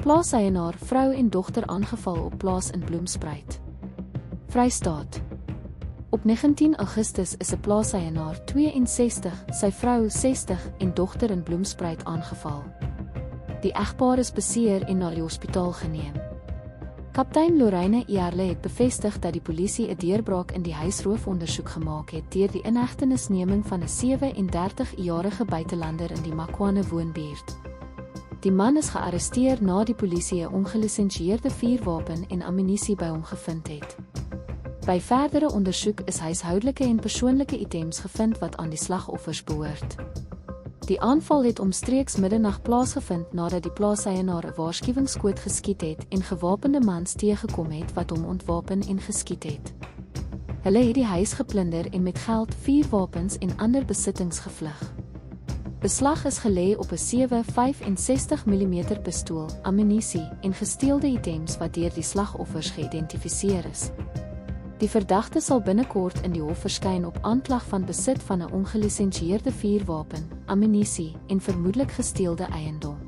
Plaaseienaar, vrou en dogter aangeval op plaas in Bloemspruit. Vrystaat. Op 19 Augustus is 'n plaaseienaar 62, sy vrou 60 en dogter in Bloemspruit aangeval. Die egpaar is beseer en na die hospitaal geneem. Kaptein Lorraine Earle het bevestig dat die polisie 'n deurbraak in die huisroofondersoek gemaak het deur die inhegtenisneming van 'n 37-jarige buitelander in die Makwane woonbuurt. Die man is gearresteer na die polisie 'n ongelisensieerde vuurwapen en ammunisie by hom gevind het. By verdere ondersoek is huishoudelike en persoonlike items gevind wat aan die slagoffers behoort. Die aanval het omstreeks middernag plaasgevind nadat die plaaseienaar 'n waarskuwingsskoot geskiet het en gewapende mans teëgekom het wat hom ontwapen en geskiet het. Hulle het die huis geplunder en met geld, vuurwapens en ander besittings gevlug. Beslag is gelê op 'n 7.65 mm pistool, ammunisie en gesteelde items wat deur die slagoffers geïdentifiseer is. Die verdagte sal binnekort in die hof verskyn op aanklag van besit van 'n ongelisensieerde vuurwapen, ammunisie en vermoedelik gesteelde eiendom.